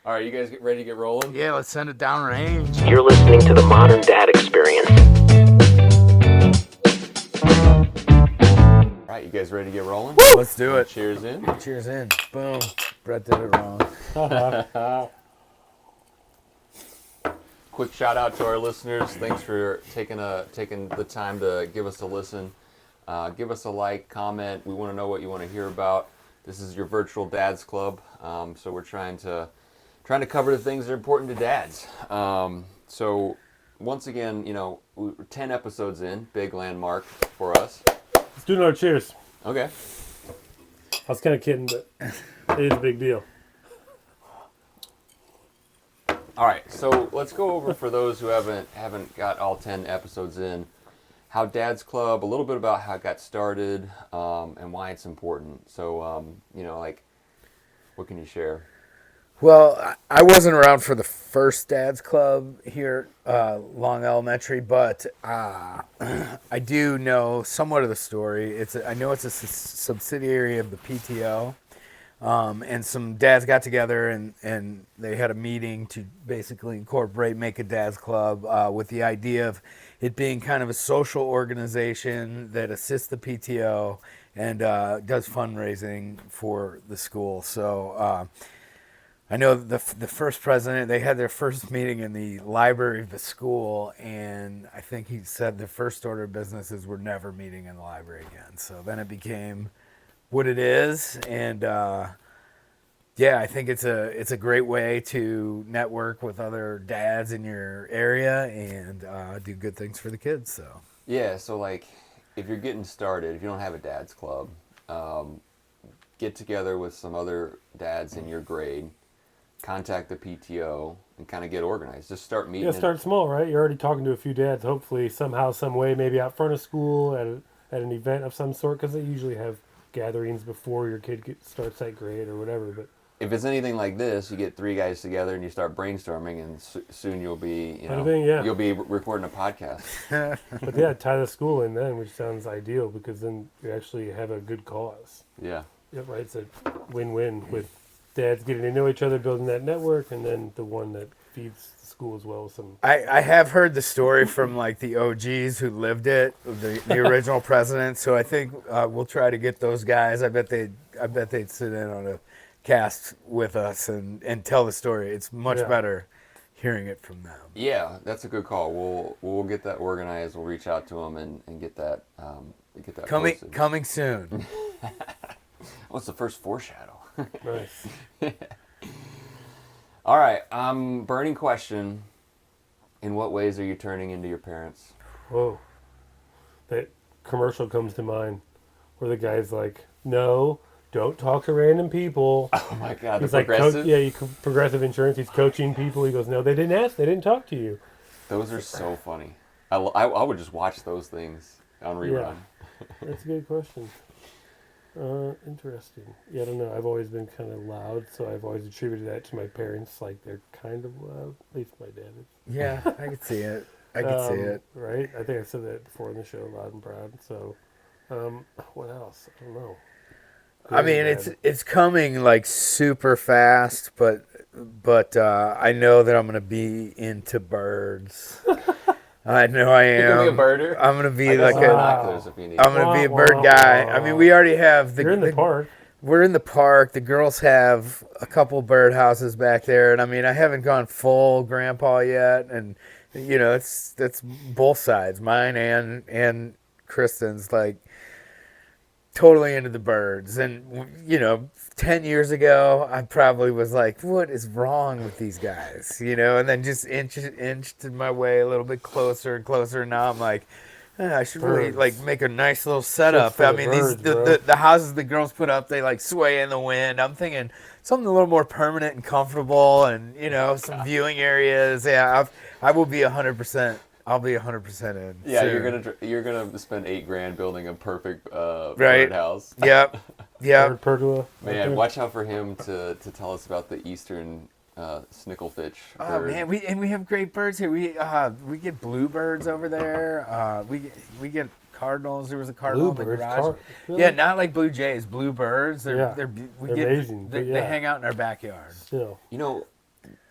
All right, you guys get ready to get rolling? Yeah, let's send it down range. You're listening to the Modern Dad Experience. All right, you guys ready to get rolling? Woo! Let's do it. Cheers in. Cheers in. Boom. Brett did it wrong. Quick shout out to our listeners. Thanks for taking the time to give us a listen. Give us a like, comment. We want to know what you want to hear about. This is your virtual dads club, so we're trying to cover the things that are important to dads. So once again, we're 10 episodes in, big landmark for us. Let's do another cheers. Okay. I was kind of kidding, but it is a big deal. All right, so let's go over for those who haven't got all 10 episodes in, how Dad's Club, a little bit about how it got started, and why it's important. So, what can you share? Well, I wasn't around for the first Dad's Club here at Long Elementary, but I do know somewhat of the story. I know it's a subsidiary of the PTO, and some dads got together and they had a meeting to basically make a Dad's Club with the idea of it being kind of a social organization that assists the PTO and does fundraising for the school. So I know the first president, they had their first meeting in the library of the school, and I think he said the first order of business is we're never meeting in the library again. So then it became what it is, and I think it's a great way to network with other dads in your area and do good things for the kids. So yeah, so like if you're getting started, if you don't have a Dad's Club, get together with some other dads in your grade. Contact the PTO and kind of get organized. Just start meeting. Yeah, start small, right? You're already talking to a few dads, hopefully somehow, some way, maybe out front of school at an event of some sort, because they usually have gatherings before your kid starts that grade or whatever. But if it's anything like this, you get 3 guys together and you start brainstorming, and soon you'll be, you'll be recording a podcast. But yeah, tie the school in then, which sounds ideal because then you actually have a good cause. Yeah. Yeah, right. It's a win-win with dads getting to know each other, building that network, and then the one that feeds the school as well. I have heard the story from like the OGs who lived it, the original president. So I think we'll try to get those guys. I bet they'd sit in on a cast with us and tell the story. It's much better hearing it from them. Yeah, that's a good call. We'll get that organized. We'll reach out to them and get that coming soon. What's the first foreshadow? Nice. All right. Burning question. In what ways are you turning into your parents? Whoa. That commercial comes to mind where the guy's like, no, don't talk to random people. Oh, my God. He's the like, Progressive? Progressive Insurance. He's coaching people. He goes, no, they didn't ask. They didn't talk to you. Those are so funny. I would just watch those things on rerun. Yeah. That's a good question. Interesting. Yeah, I don't know. I've always been kind of loud, so I've always attributed that to my parents. Like, they're kind of loud. At least my dad is. Yeah, I could see it. I could see it. Right? I think I said that before in the show, loud and proud. So, what else? I don't know. I mean, it's coming like super fast, but I know that I'm gonna be into birds. I know I am. You're gonna be a birder? I'm gonna be I'm gonna be a bird guy. I mean, we already have You're in the park. We're in the park. The girls have a couple bird houses back there, and I mean, I haven't gone full grandpa yet, and that's both sides, mine and Kristen's, like totally into the birds. And 10 years ago, I probably was like, what is wrong with these guys? And then just inched my way a little bit closer and closer. And now I'm like, I should really like make a nice little setup. I mean, the houses the girls put up, they like sway in the wind. I'm thinking something a little more permanent and comfortable, and some viewing areas. Yeah, I will be 100%. I'll be 100% in. Yeah, soon. you're gonna spend $8,000 building a perfect right. birdhouse. Yep. Bird pergola. Man, watch out for him to tell us about the eastern snickelfish. Oh man, we have great birds here. We get bluebirds over there. We get cardinals. There was a cardinal in the garage. Really? Yeah, not like blue jays. Bluebirds. They're amazing. They hang out in our backyard. Still.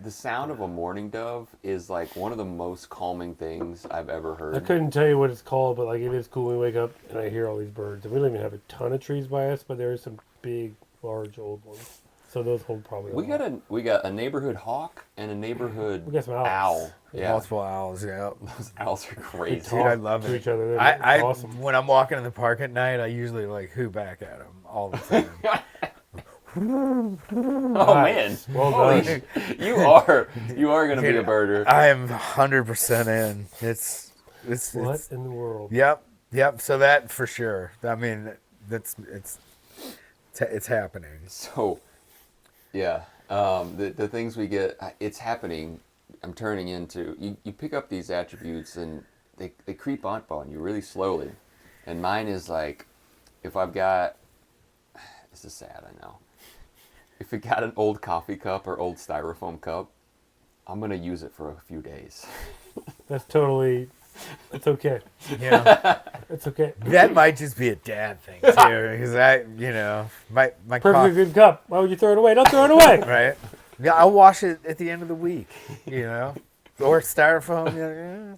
the sound of a mourning dove is like one of the most calming things I've ever I heard. couldn't tell you what it's called, but like it is cool when we wake up and I hear all these birds. And we don't even have a ton of trees by us, but there are some big, large, old ones. So those hold probably. We got a neighborhood hawk and a neighborhood We got some owls. owl. Yeah, Multiple owls, yeah. those owls are They crazy. talk Dude, I love to it. each other. They're I awesome. when I'm walking in the park at night, I usually like hoo back at them all the time. Oh man, Nice. Well Holy done. sh- you are gonna be a Dude, birder. I am 100% in. It's What in the world? Yep. So that for sure. I mean, it's happening. So, yeah, the things we get, it's happening. I'm turning into you pick up these attributes and they creep up on you really slowly, and mine is like, if I've got, this is sad, I know. If I got an old coffee cup or old styrofoam cup, I'm gonna use it for a few days. That's totally. It's okay. Yeah, It's okay. that might just be a dad thing too, because my Perfectly coffee, good cup. Why would you throw it away? Don't throw it away. right? Yeah, I'll wash it at the end of the week, or styrofoam. Yeah.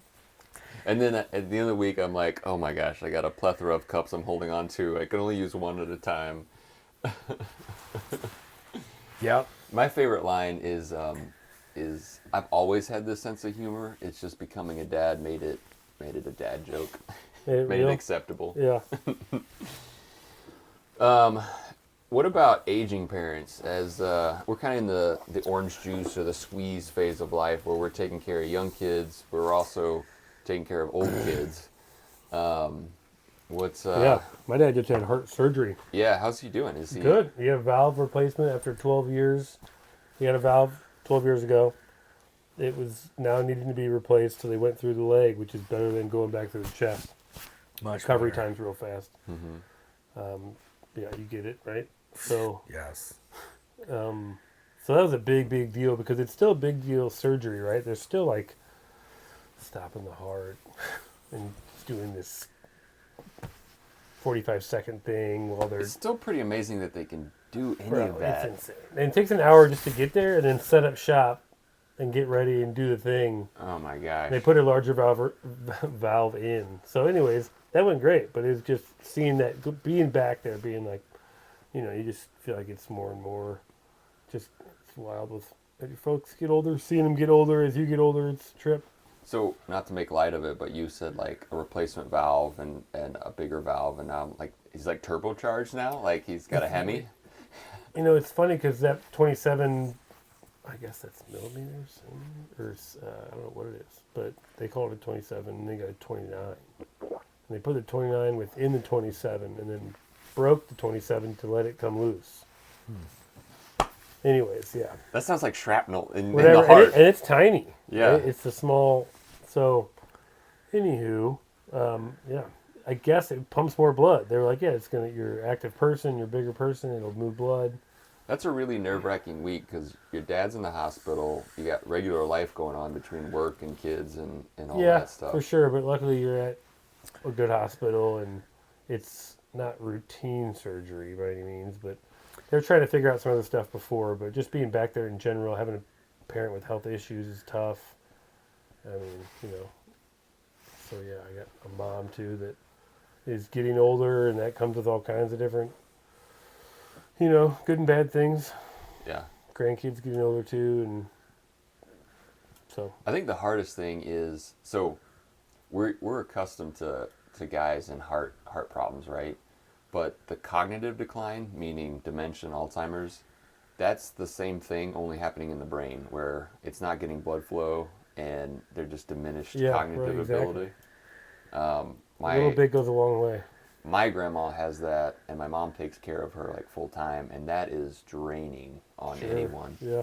And then at the end of the week, I'm like, oh my gosh, I got a plethora of cups I'm holding on to. I can only use one at a time. Yep. My favorite line is I've always had this sense of humor. It's just becoming a dad made it a dad joke, made it acceptable. Yeah. What about aging parents? As we're kind of in the orange juice or the squeeze phase of life, where we're taking care of young kids, but we're also taking care of old kids. Yeah. My dad just had heart surgery. Yeah, how's he doing? Is he Good. He had a valve replacement after 12 years. He had a valve 12 years ago. It was now needing to be replaced, so they went through the leg, which is better than going back through the chest. Much Recovery better. time's real fast. Yeah, you get it, right? So, Yes. so that was a big deal because it's still a big deal surgery, right? They're still like stopping the heart and doing this 45-second thing while they're It's still pretty amazing that they can do any Bro, of that. it's insane. And it takes an hour just to get there and then set up shop and get ready and do the thing. Oh my gosh. They put a larger valve in. So anyways, that went great. But it's just seeing that, being back there, being like, you just feel like it's more and more just, it's wild with, as your folks get older, seeing them get older as you get older, it's a trip. So, not to make light of it, but you said like a replacement valve and a bigger valve, and now like he's like turbocharged now, like he's got a Hemi. It's funny because that 27, I guess that's millimeters, or I don't know what it is, but they call it a 27, and they got a 29. And they put the 29 within the 27, and then broke the 27 to let it come loose. Anyways, yeah. That sounds like shrapnel in Whatever, the heart. and it's tiny. Yeah. Right? It's the small. So, anywho, yeah. I guess it pumps more blood. They were like, yeah, you're an active person, you're a bigger person, it'll move blood. That's a really nerve-wracking week because your dad's in the hospital. You got regular life going on between work and kids and all Yeah, that stuff. for sure. But luckily, you're at a good hospital, and it's not routine surgery by any means. But they're trying to figure out some of the stuff before. But just being back there in general, having a parent with health issues is tough. I mean, So yeah, I got a mom too that is getting older, and that comes with all kinds of different, good and bad things. Yeah. Grandkids getting older too, and so. I think the hardest thing is, so we're accustomed to guys and heart problems, right? But the cognitive decline, meaning dementia and Alzheimer's, that's the same thing, only happening in the brain, where it's not getting blood flow and they're just diminished cognitive right, exactly. ability. A little bit goes a long way. My grandma has that, and my mom takes care of her like full time, and that is draining on Sure. anyone. Yeah.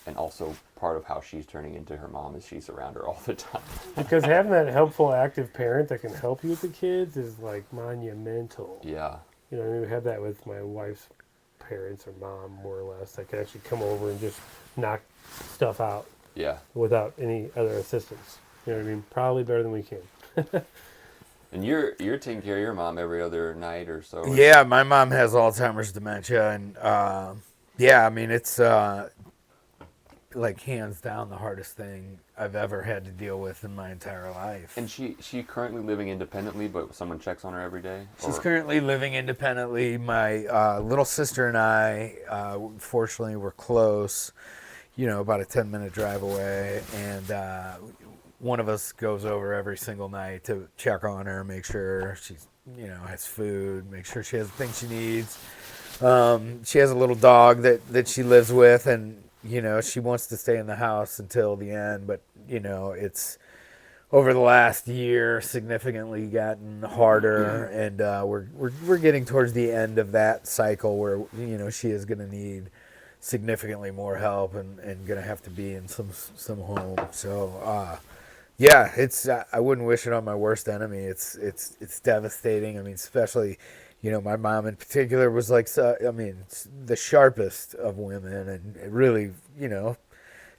And also part of how she's turning into her mom is she's around her all the time. Because having that helpful, active parent that can help you with the kids is like monumental. Yeah. I mean, we had that with my wife's parents or mom, more or less, that could actually come over and just knock stuff out Yeah. without any other assistance. You know what I mean? Probably better than we can. And you're taking care of your mom every other night or so. Yeah, my mom has Alzheimer's dementia, and I mean it's like hands down the hardest thing I've ever had to deal with in my entire life. And she currently living independently, but someone checks on her every day? She's Or- currently living independently. My little sister and I, fortunately, were close, about a 10-minute drive away. And one of us goes over every single night to check on her, make sure she's, has food, make sure she has the things she needs. She has a little dog that she lives with, and, she wants to stay in the house until the end. But, it's over the last year significantly gotten harder, and we're getting towards the end of that cycle where she is going to need significantly more help and going to have to be in some home. So yeah, it's I wouldn't wish it on my worst enemy. It's devastating. I mean, especially my mom in particular was like, the sharpest of women, and it really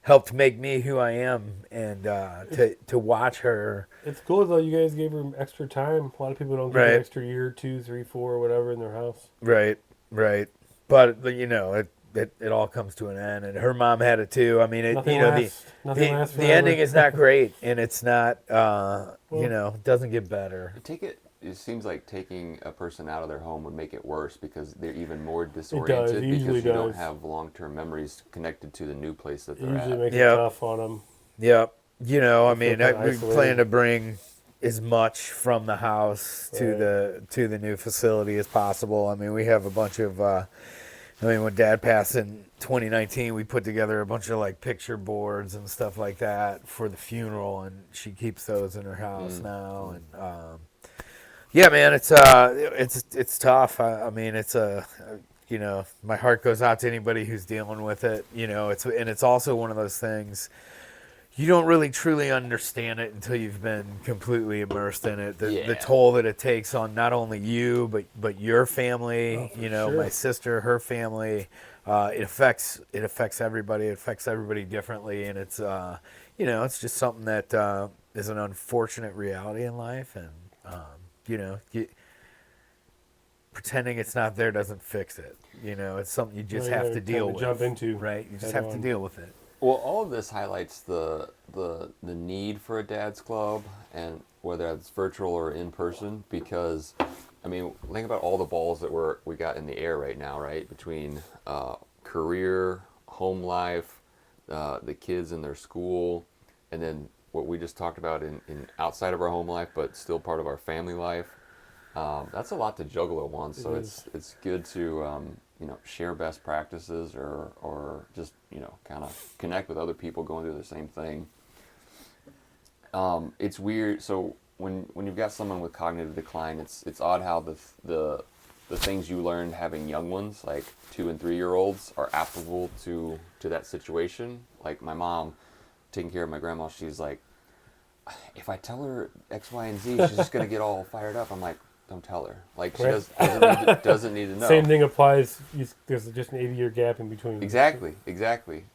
helped make me who I am, and to watch her. It's cool though. You guys gave her extra time. A lot of people don't get an extra year, 2, 3, 4, whatever in their house. Right. But it all comes to an end, and her mom had it too. I mean, the ending is not great, and it's not doesn't get better. It seems like taking a person out of their home would make it worse because they're even more disoriented because you don't have long-term memories connected to the new place that they're It at. usually makes it tough on them. Yep. We plan to bring as much from the house to the new facility as possible. I mean, we have a bunch of. When Dad passed in 2019, we put together a bunch of like picture boards and stuff like that for the funeral, and she keeps those in her house now. And yeah, man, it's tough. I mean, it's my heart goes out to anybody who's dealing with it. It's also one of those things. You don't really truly understand it until you've been completely immersed in it. The toll that it takes on not only you but your family. Sure. My sister, her family. It affects everybody. It affects everybody differently, and it's it's just something that is an unfortunate reality in life, and pretending it's not there doesn't fix it. It's something you just have to deal with. Jump into, right? You just have to deal with it. Well, all of this highlights the need for a dad's club, and whether it's virtual or in person, because I mean, think about all the balls that we got in the air right now, right? Between career, home life, the kids in their school, and then what we just talked about in outside of our home life, but still part of our family life. That's a lot to juggle at once. So it's good to share best practices or just kind of connect with other people going through the same thing. It's weird. So when you've got someone with cognitive decline, it's odd how the things you learned having young ones, like 2 and 3 year olds, are applicable to that situation. Like my mom taking care of my grandma, she's like, if I tell her X, Y, and Z, she's just gonna get all fired up. I'm like, don't tell her. Like she doesn't need to know. Same thing applies. There's just an 80-year gap in between. Exactly.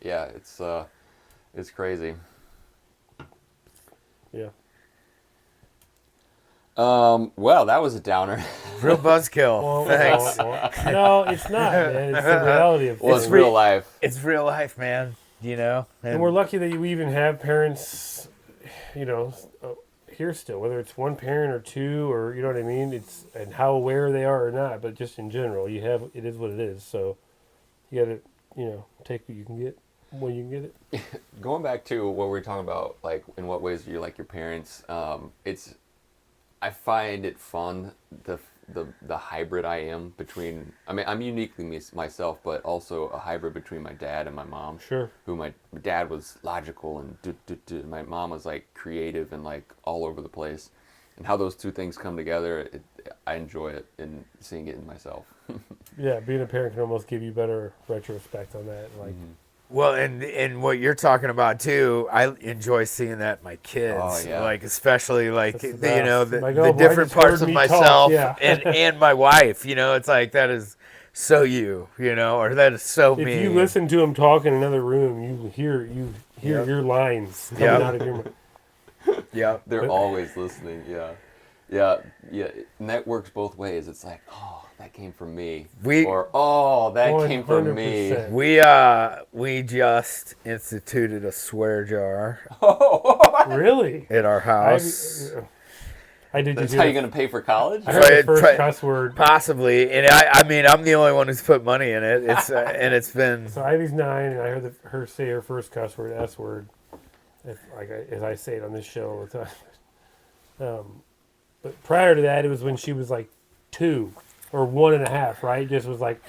Yeah, it's crazy. Yeah. Well, that was a downer. Real buzzkill. Thanks. No, it's not, man. It's the reality of things. Well, it's real life. It's real life, man. And we're lucky that we even have parents, here still, whether it's one parent or two, or what I mean. And how aware they are or not, but just in general, it is what it is. So you got to, take what you can get when you can get it. Going back to what we were talking about, like in what ways you like your parents. I find it fun the hybrid I am between. I mean, I'm uniquely myself, but also a hybrid between my dad and my mom. Sure. Who my dad was logical and my mom was like creative and like all over the place, and how those two things come together. I enjoy it and seeing it in myself. Yeah, being a parent can almost give you better retrospect on that. Like. Mm-hmm. Well, and what you're talking about too, I enjoy seeing that in my kids. Oh, yeah. Like especially like the the different parts of myself and my wife. It's like that is so you, or that is so me. If you listen to them talk in another room, you hear your lines coming out of your mouth. Yeah, They're always listening. Yeah. Yeah, yeah, and that works both ways. It's like, oh, that came from me, We- or oh, that came from me. 100%. We just instituted a swear jar Really? at our house. I did. That's you how hear you're gonna pay for college. I heard the Right, first right. cuss word. Possibly, and I mean, I'm the only one who's put money in it. It's and it's been So Ivy's 9, and I heard her say her first cuss word, S word, as I say it on this show all the time. But prior to that, it was when she was like 2 or 1.5, right? Just was like,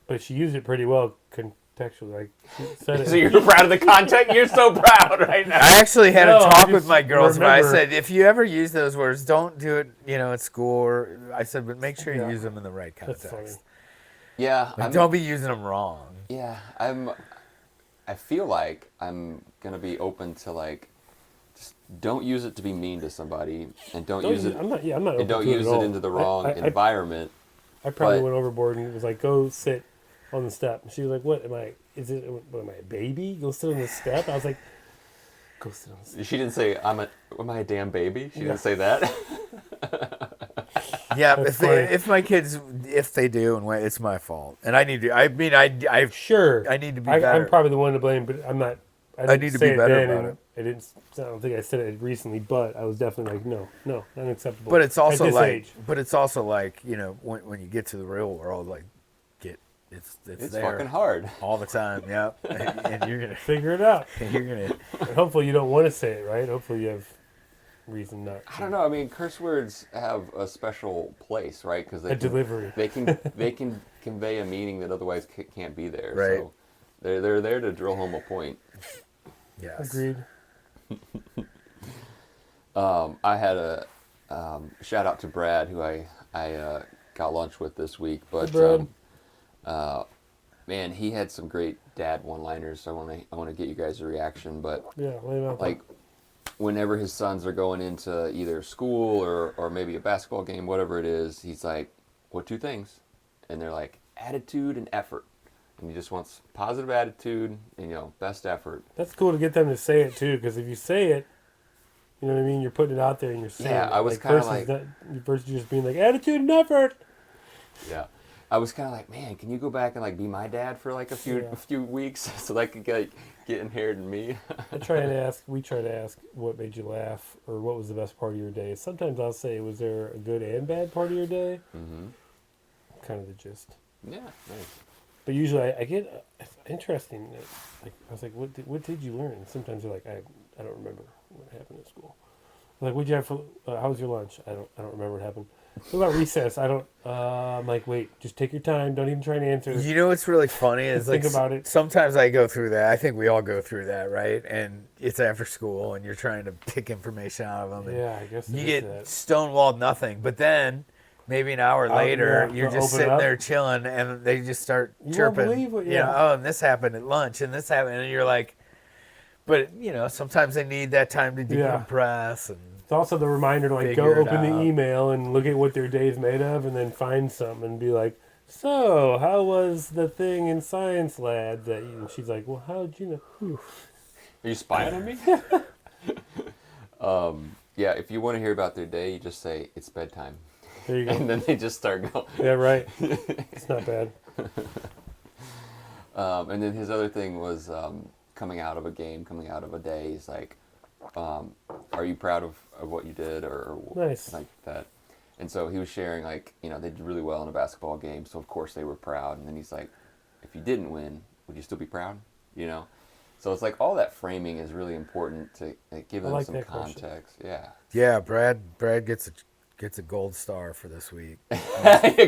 but she used it pretty well contextually. Like she said it. So you're proud of the content. You're so proud right now. I actually had No, a I talk just with my girls where I remember- said, if you ever use those words, don't do it, at school. Or I said, but make sure you Yeah. use them in the right That's context. funny. Yeah, Like, don't be using them wrong. Yeah, I feel like I'm gonna be open to like, just don't use it to be mean to somebody, and don't use it. I'm not. Yeah, I'm not. And open don't to use at it all. into the wrong I environment. probably but- went overboard and was like, "Go sit on the step." And she was like, "What am I? What am I, a baby? Go sit on the step?" I was like, "Go sit on the step." She didn't say am I a damn baby? She Yeah. didn't say that. Yeah, That's funny. if my kids, if they do, and it's my fault. And I need to, I mean, I Sure. I need to be I'm better. probably the one to blame, but I'm not. I didn't need to say be better then, about and I didn't. I don't think I said it recently, but I was definitely like, no, unacceptable. But it's also at this like, age. when you get to the real world, like, it's It's there fucking hard. all the time. Yeah, and you're gonna, Figure it out. you're gonna. And hopefully, you don't want to say it, right? Hopefully, you have reason not. I don't know. I mean, curse words have a special place, right? Because A delivery. They can convey a meaning that otherwise can't be there. Right. So they're there to drill home a point. Yes. Agreed. I had a shout out to Brad, who I got lunch with this week. But Brad. Man, he had some great dad one-liners. So I want to get you guys a reaction. But Yeah. Lay it out. like, whenever his sons are going into either school or maybe a basketball game, whatever it is, he's like, "What two things?" And they're like, "Attitude and effort." And he just wants positive attitude and best effort. That's cool to get them to say it too, because if you say it, you know what I mean. You're putting it out there and you're saying. Yeah, it. I was like, kinda versus like- that, versus just being like attitude and effort. Yeah. I was kind of like, man, can you go back and like be my dad for like a few weeks so that could get inherited in me? We try to ask what made you laugh or what was the best part of your day. Sometimes I'll say, was there a good and bad part of your day? Mm-hmm. Kind of the gist. Yeah, nice. But usually I get interesting. Like I was like, what did you learn? And sometimes they're like, I don't remember what happened at school. I'm like, what'd you have for? How was your lunch? I don't remember what happened. What about recess? I don't. I'm like, wait, just take your time. Don't even try and answer. You know what's really funny is Think like about it. sometimes I go through that. I think we all go through that, right? And it's after school, and you're trying to pick information out of them. And Yeah, I guess you it is get that. stonewalled nothing. But then maybe an hour Oh, later, yeah, you're they'll just open it sitting up. there chilling, and they just start You won't chirping. believe what- You know, yeah. oh, and this happened at lunch, and this happened, and you're like, but sometimes they need that time to Yeah. decompress and. It's also the reminder to like Figure go it open the out. email and look at what their day's made of, and then find something and be like, "So, how was the thing in science lab that you?" And she's like, "Well, how did you know?" Whew. Are you spying on me? Yeah, if you want to hear about their day, you just say, "It's bedtime." There you go. And then they just start going. Yeah, right. It's not bad. And then his other thing was coming out of a game, coming out of a day. He's like, "Are you proud of what you did?" or Nice. like that. And so he was sharing like, they did really well in a basketball game, so of course they were proud. And then he's like, "If you didn't win, would you still be proud?" So it's like all that framing is really important to give them like some that question. context. Yeah. Yeah, Brad gets a gold star for this week.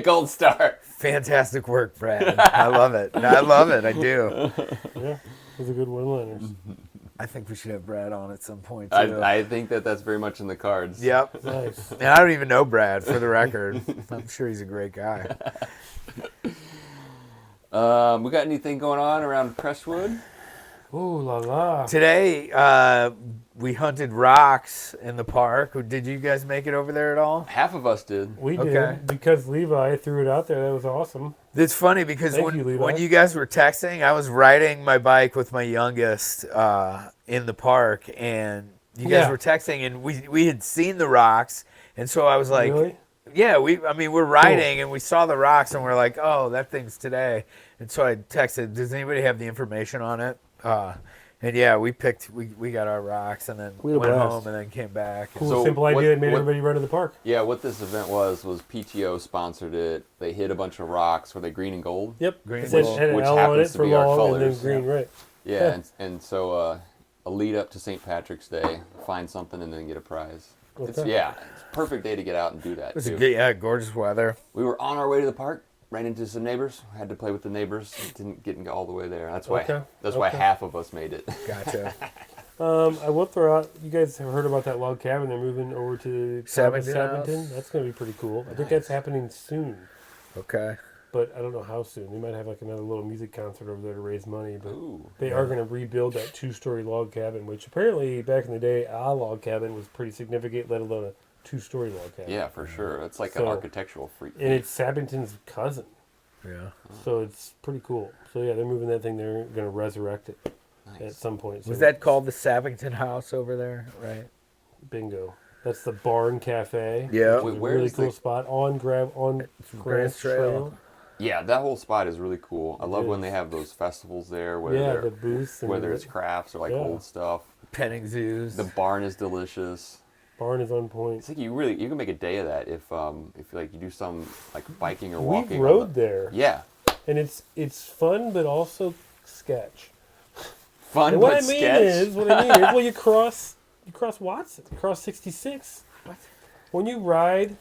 Gold star. Fantastic work, Brad. I love it. I love it. I do. Yeah, those are good one-liners. I think we should have Brad on at some point too. I think that's very much in the cards. Yep. Nice. And I don't even know Brad, for the record. I'm sure he's a great guy. We got anything going on around Crestwood? Ooh la la. Today, we hunted rocks in the park. Did you guys make it over there at all? Half of us did. We did Okay. because Levi threw it out there. That was awesome. It's funny because Thank you, Levi. when you guys were texting, I was riding my bike with my youngest in the park, and you guys Yeah. were texting, and we had seen the rocks, and so I was like, Really? yeah, we're riding, and we saw the rocks, and we're like, oh, that thing's today. And so I texted, does anybody have the information on it? And yeah, we got our rocks, and then We had a went blast. home, and then came back. Cool, So simple what- idea that made what- everybody run to the park. Yeah, what this event was PTO sponsored it. They hit a bunch of rocks. Were they green and gold? Yep. Green It said, gold. had an Which L on it happens to for be our long and then colors. green, right. Yeah, Yeah. and so a lead up to St. Patrick's Day, find something and then get a prize. It's, Okay. yeah, it's a perfect day to get out and do that. It was too. gorgeous weather. We were on our way to the park, ran into some neighbors, had to play with the neighbors, didn't get all the way there. That's why Okay. half of us made it. Gotcha. I will throw out, you guys have heard about that log cabin they're moving over to Sabington Sabington? House? That's going to be pretty cool. I think that's happening soon, Okay. but I don't know how soon. They might have like another little music concert over there to raise money, but Ooh. they are going to rebuild that 2-story log cabin, which apparently back in the day, a log cabin was pretty significant, let alone a 2-story log cabin. Yeah, for sure. It's like an So- architectural freak. And it's Sabington's cousin, Yeah. so it's pretty cool. So yeah, they're moving that thing. They're going to resurrect it at Nice. some point. Was So that called the Sabington House over there? Right. bingo? That's the Barn Cafe. Yeah. which is Wait, a where really is cool the- spot on Grants Trail. Trail. Yeah, that whole spot is really cool. I love when is. they have those festivals there, whether Yeah, they're- the booths. And whether the it's crafts or like Yeah. old stuff. Petting zoos. The barn is delicious. barn is on point. It's like you can make a day of that if like you do some like biking or We walking. on rode the- there, Yeah, and it's fun, but also sketch. fun And what but I mean sketch. is, well, you cross Watson, you cross 66. What? When you ride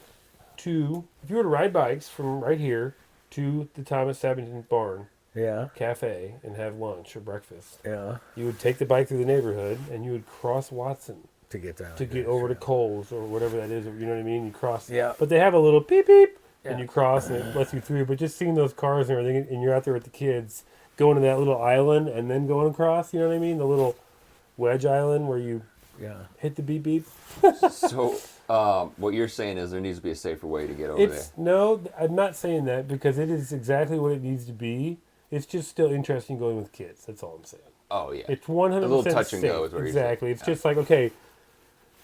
if you were to ride bikes from right here to the Thomas Sabington Barn Yeah. Cafe and have lunch or breakfast, Yeah. you would take the bike through the neighborhood and you would cross Watson To get down. to get over to Coles or whatever that is. You know what I mean? You cross. Yeah. But they have a little beep beep, Yeah. and you cross, and it lets you through. But just seeing those cars and everything, and you're out there with the kids, going to that little island and then going across. You know what I mean? The little wedge island where you Yeah. hit the beep beep. So, what you're saying is there needs to be a safer way to get over It's no, I'm not saying that because it is exactly what it needs to be. It's just still interesting going with kids. That's all I'm saying. there. Oh yeah. It's 100% A little touch and safe. go is what you're Exactly. saying. It's just like, okay,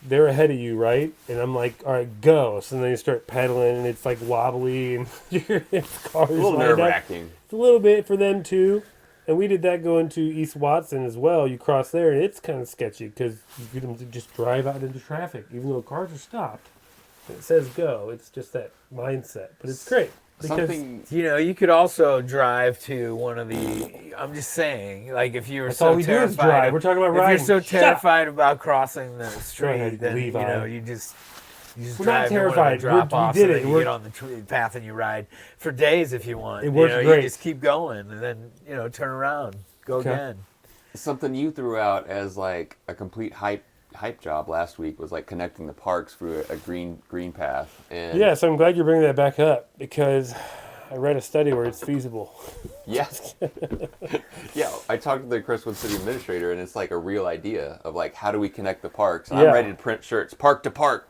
they're ahead of you, right? And I'm like, all right, go. So then you start pedaling, and it's like wobbly, and it's cars a little lined nerve up. wracking. It's a little bit for them too. And we did that going to East Watson as well. You cross there, and it's kind of sketchy because you get them to just drive out into traffic, even though cars are stopped. It says go. It's just that mindset, but it's great because Something. You know, you could also drive to one of the. I'm just saying, like if you were that's so all we do is terrified. drive. We're talking about If riding. you're so Shut up. terrified about crossing the street, ahead, then Levi. you know you just We're not drive to terrified. one of the We're- we drop-offs did and it. then you We're- get on the path and you ride for days if you want. It You works know, great. You just keep going and then turn around, go Okay. again. Something you threw out as like a complete hype job last week was like connecting the parks through a green path. And yeah. So I'm glad you're bringing that back up because I read a study where it's feasible. Yes. Yeah, I talked to the Crestwood City Administrator, and it's like a real idea of like how do we connect the parks. And Yeah. I'm ready to print shirts, park to park.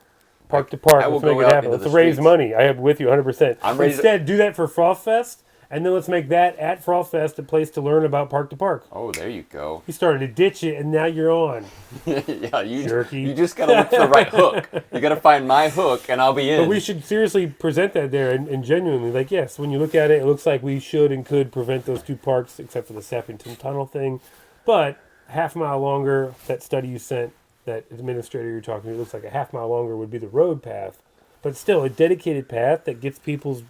Park to park. I will Let's make go it out happen. into Let's the raise streets. money. I am with you 100%. I'm ready to- Instead, do that for Froth Fest, and then let's make that at Froth Fest a place to learn about park to park. Oh, there you go. You started to ditch it, and now you're on. Yeah, Jerky. you just gotta look for the right hook. You gotta find my hook, and I'll be in. But we should seriously present that there and genuinely, like, yes, when you look at it, it looks like we should and could prevent those two parks, except for the Sappington Tunnel thing. But half a mile longer, that study you sent, that administrator you're talking to, it looks like a half mile longer would be the road path. But still, a dedicated path that gets people's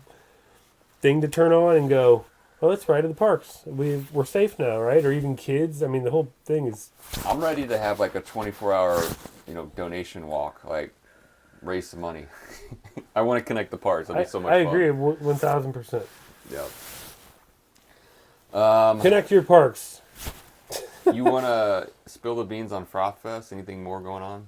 thing to turn on and go, oh, let's ride to the parks. We're safe now, right? Or even kids. I mean, the whole thing is... I'm ready to have like a 24-hour, donation walk, like raise some money. I want to connect the parks. It'll be so much I fun. agree, 1,000%. Yeah. Connect your parks. You want to spill the beans on Froth Fest? Anything more going on?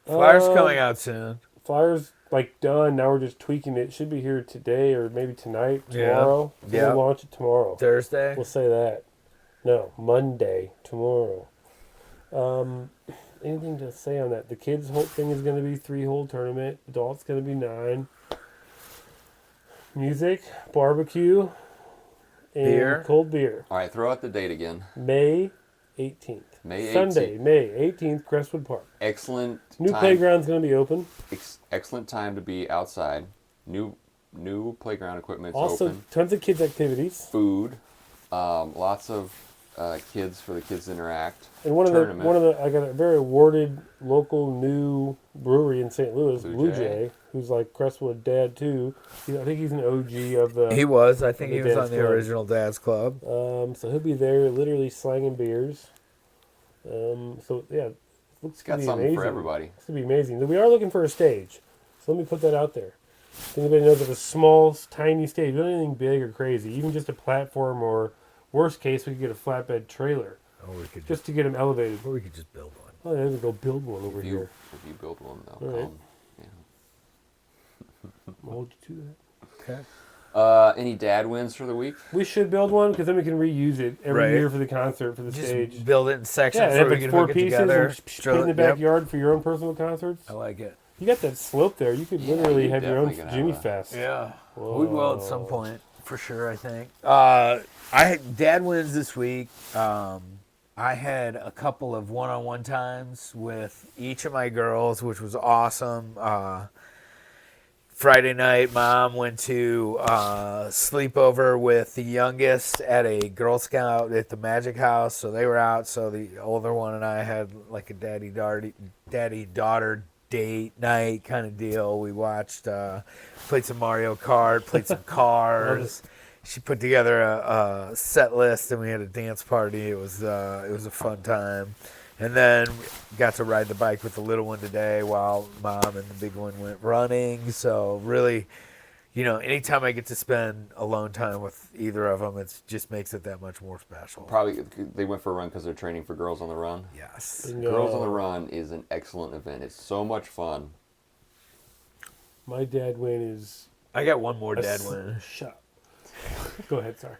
Flyers coming out soon. Flyers done. Now we're just tweaking it. Should be here today or maybe tonight, tomorrow. Yeah. We'll launch it tomorrow. Thursday. We'll say that. No, Monday, tomorrow. Anything to say on that? The kids' whole thing is going to be 3-hole tournament. Adults going to be 9. Music, barbecue, and Beer. cold beer. All right, throw out the date again. May 18th. May 18th. Sunday, May 18th, Crestwood Park. Excellent. New time. playground's going to be open. Excellent time to be outside. New playground equipment's Also, open. tons of kids' activities. Food. Lots of kids for the kids to interact. And one Tournament. of the I got a very awarded local new brewery in St. Louis, Blue Blue Jay. Jay, who's like Crestwood dad too. I think he's an OG of the. He was. I think The he was Dad's on the Club. original Dad's Club. So he'll be there, literally slanging beers. So yeah, it looks It's got to be something amazing. for everybody. It's gonna be amazing. We are looking for a stage, so let me put that out there. If anybody knows of a small, tiny stage, not anything big or crazy, even just a platform, or worst case, we could get a flatbed trailer Or we could just to get them elevated. or we could just build one. Oh, yeah, we go build one over If here. you build one, though. All right. Yeah. I'll hold you to that. Okay. Any dad wins for the week? We should build one because then we can reuse it every Right. year for the concert, for the Just stage. build it in sections Yeah, and so if we it's can four hook it pieces together. and put it in the Yep. backyard for your own personal concerts. I like it. You got that slope there. You could Yeah, literally you have your own definitely can Jimmy have a- Fest. Yeah. We will at some Whoa. point for sure. I think. Dad wins this week. I had a couple of one-on-one times with each of my girls, which was awesome. Friday night, Mom went to sleepover with the youngest at a Girl Scout at the Magic House, so they were out. So the older one and I had like a daddy-daughter date night kind of deal. We watched, played some Mario Kart, played some cars. She put together a set list, and we had a dance party. It was a fun time. And then got to ride the bike with the little one today while Mom and the big one went running. So really, anytime I get to spend alone time with either of them, it just makes it that much more special. Probably they went for a run because they're training for Girls on the Run. Yes. Bingo. Girls on the Run is an excellent event. It's so much fun. My dad win is I got one more a dad win. Shut up. Go ahead, sorry.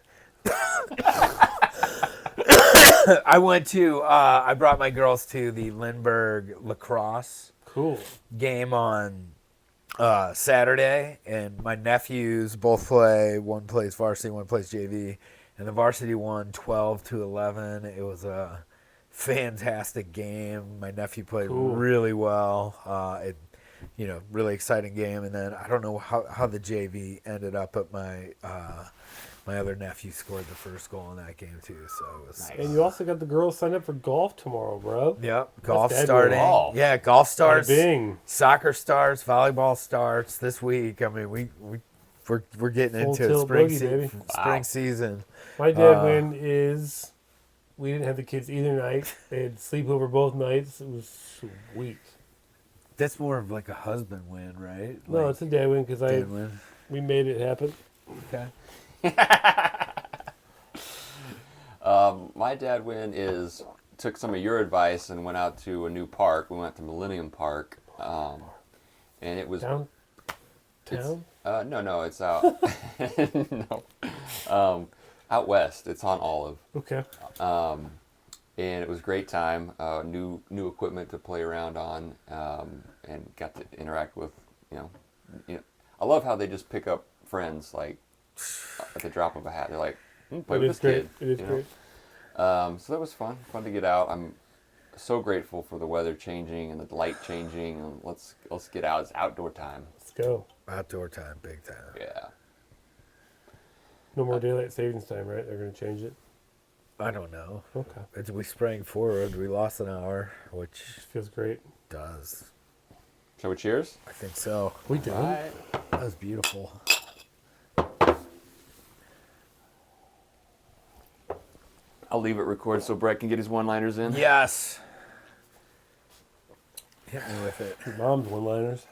I brought my girls to the Lindbergh lacrosse Cool. game on Saturday, and my nephews both play. One plays varsity, one plays JV, and the varsity won 12-11. It was a fantastic game. My nephew played Cool. really well. Really exciting game. And then I don't know how the JV ended up, but my other nephew scored the first goal in that game too. So it was And you also got the girls signed up for golf tomorrow, bro. Yep, golf dad starting. golf. Yeah, golf starts. Bing. Soccer starts. Volleyball starts this week. I mean, we're getting Full into tilt spring boogie, baby. spring season. My dad win is we didn't have the kids either night. They had sleepover both nights. It was sweet. That's more of like a husband win, right? No, Like, it's a dad win because dad win. we made it happen. Okay. My dad win is took some of your advice and went out to a new park. We went to Millennium Park, and it was Downtown? no, it's out no, out west. It's on Olive, Okay. and it was a great time. New equipment to play around on, and got to interact with I love how they just pick up friends like at the drop of a hat. They're like, play It with is this great. kid. It is you know? great. So that was fun to get out. I'm so grateful for the weather changing and the light changing. And let's get out. It's outdoor time. Let's go. Outdoor time, big time. Yeah. No more daylight savings time, right? They're going to change it. I don't know. Okay. We sprang forward. We lost an hour, which Feels great. does. Shall we cheers? I think so. We did. That was beautiful. I'll leave it recorded so Brett can get his one-liners in. Yes. Hit me with it. Your mom's one-liners.